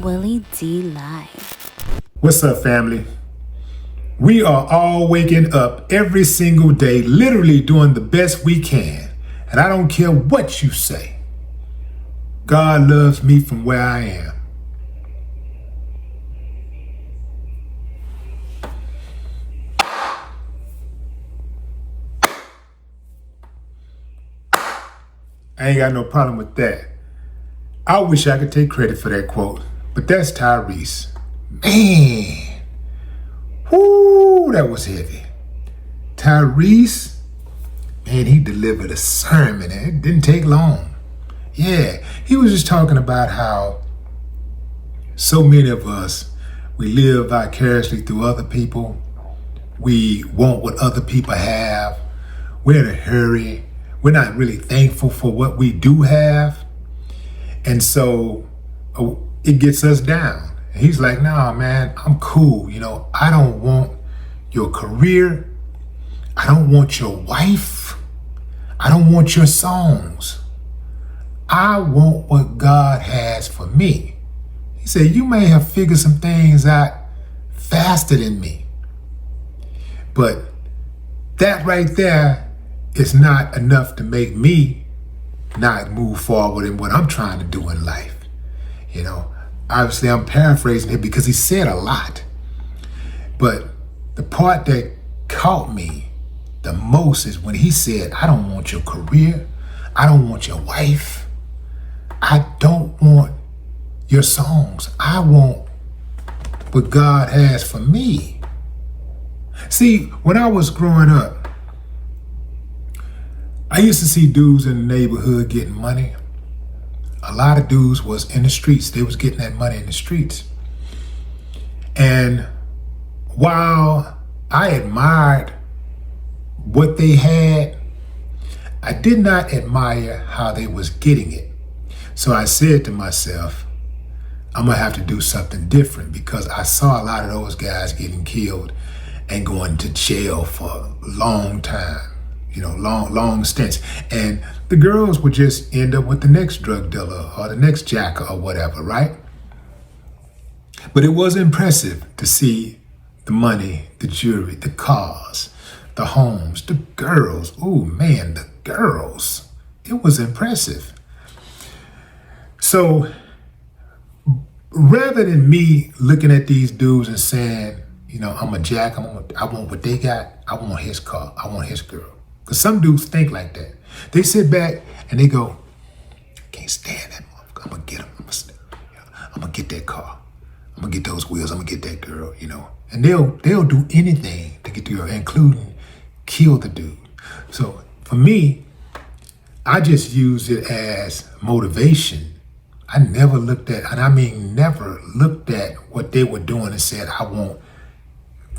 Willie D Live. What's up, family? We are all waking up every single day, literally doing the best we can. And I don't care what you say. God loves me from where I am. I ain't got no problem with that. I wish I could take credit for that quote, but that's Tyrese. Man, whoo, that was heavy. Tyrese, man, he delivered a sermon and it didn't take long. Yeah, he was just talking about how so many of us, we live vicariously through other people. We want what other people have. We're in a hurry. We're not really thankful for what we do have. And so it gets us down. And he's like, nah, man, I'm cool. You know, I don't want your career. I don't want your wife. I don't want your songs. I want what God has for me. He said, you may have figured some things out faster than me. But that right there is not enough to make me not move forward in what I'm trying to do in life. You know, obviously I'm paraphrasing it because he said a lot. But the part that caught me the most is when he said, I don't want your career. I don't want your wife. I don't want your songs. I want what God has for me. See, when I was growing up, I used to see dudes in the neighborhood getting money. A lot of dudes was in the streets. They was getting that money in the streets. And while I admired what they had, I did not admire how they was getting it. So I said to myself, I'm gonna have to do something different because I saw a lot of those guys getting killed and going to jail for a long time. You know, long stints. And the girls would just end up with the next drug dealer or the next jacker or whatever, right? But it was impressive to see the money, the jewelry, the cars, the homes, the girls. Oh man, the girls. It was impressive. So rather than me looking at these dudes and saying, you know, I'm a jack, I want what they got, I want his car, I want his girl. Because some dudes think like that. They sit back and they go, I can't stand that motherfucker. I'm going to get him. I'm going to get that car. I'm going to get those wheels. I'm going to get that girl, you know. And they'll do anything to get the girl, including kill the dude. So for me, I just used it as motivation. I never looked at what they were doing and said, I want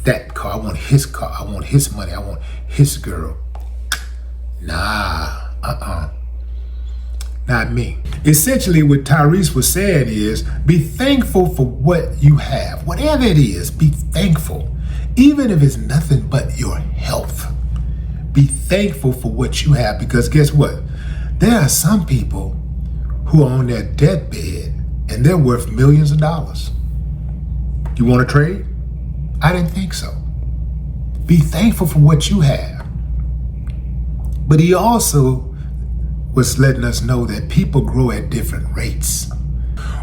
that car. I want his car. I want his money. I want his girl. Nah, not me. Essentially, what Tyrese was saying is, be thankful for what you have. Whatever it is, be thankful. Even if it's nothing but your health. Be thankful for what you have because guess what? There are some people who are on their deathbed and they're worth millions of dollars. You want to trade? I didn't think so. Be thankful for what you have. But he also was letting us know that people grow at different rates.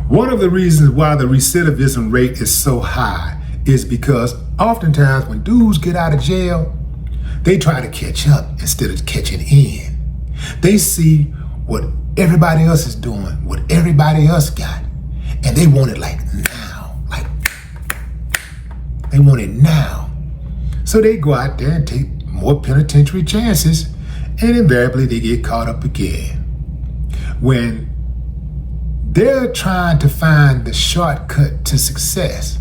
One of the reasons why the recidivism rate is so high is because oftentimes when dudes get out of jail, they try to catch up instead of catching in. They see what everybody else is doing, what everybody else got, and they want it like now. Like, they want it now. So they go out there and take more penitentiary chances. And invariably, they get caught up again. When they're trying to find the shortcut to success,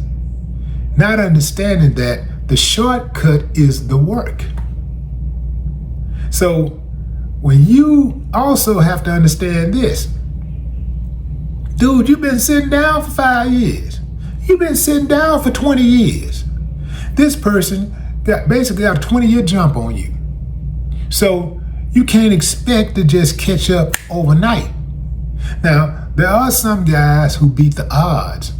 not understanding that the shortcut is the work. So when you also have to understand this, dude, you've been sitting down for 5 years. You've been sitting down for 20 years. This person basically got a 20-year jump on you. So you can't expect to just catch up overnight. Now, there are some guys who beat the odds.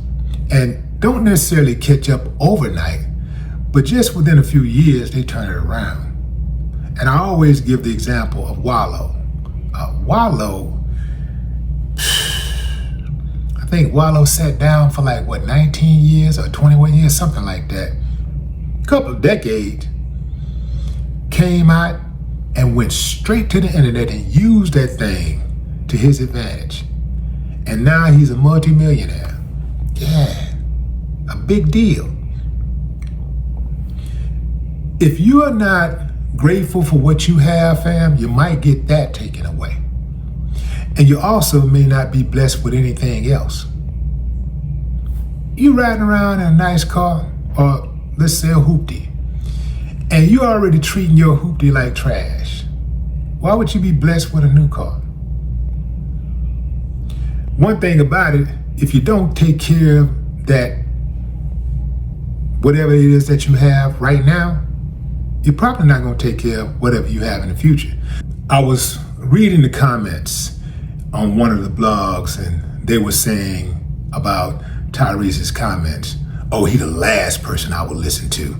and don't necessarily catch up overnight, but just within a few years, they turn it around. And I always give the example of Wallow. Wallow, I think Wallow sat down for 19 years or 21 years, something like that. A couple of decades, came out and went straight to the internet and used that thing to his advantage. And now he's a multimillionaire. Yeah, a big deal. If you are not grateful for what you have, fam, you might get that taken away. And you also may not be blessed with anything else. You riding around in a nice car, or let's say a hoopty, and you already treating your hoopty like trash. Why would you be blessed with a new car? One thing about it, if you don't take care of that, whatever it is that you have right now, you're probably not going to take care of whatever you have in the future. I was reading the comments on one of the blogs, and they were saying about Tyrese's comments, oh, he the last person I would listen to.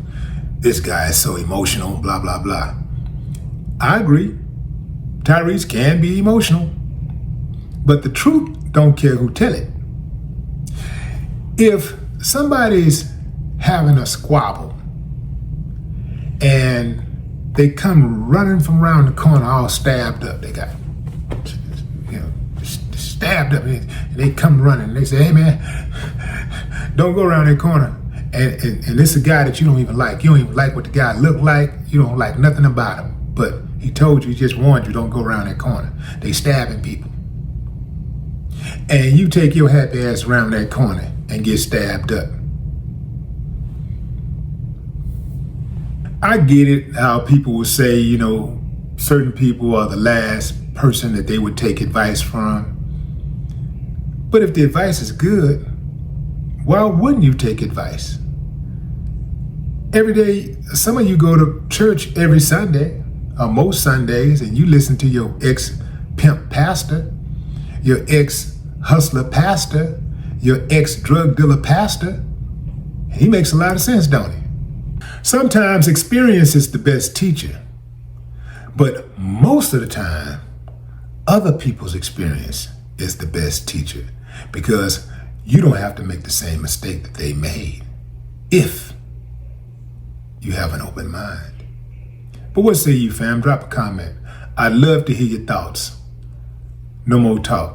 This guy is so emotional, blah, blah, blah. I agree. Tyrese can be emotional, but the truth don't care who tell it. If somebody's having a squabble and they come running from around the corner all stabbed up, they got, stabbed up, and they come running and they say, hey man, don't go around that corner. And this is a guy that you don't even like. You don't even like what the guy looked like. You don't like nothing about him. But he told you, he just warned you, don't go around that corner. They stabbing people. And you take your happy ass around that corner and get stabbed up. I get it how people will say, certain people are the last person that they would take advice from. But if the advice is good, why wouldn't you take advice? Every day, some of you go to church every Sunday, or most Sundays, and you listen to your ex-pimp pastor, your ex-hustler pastor, your ex-drug dealer pastor. He makes a lot of sense, don't he? Sometimes experience is the best teacher, but most of the time, other people's experience is the best teacher, because you don't have to make the same mistake that they made if you have an open mind. But what say you, fam? Drop a comment. I'd love to hear your thoughts. No more talk.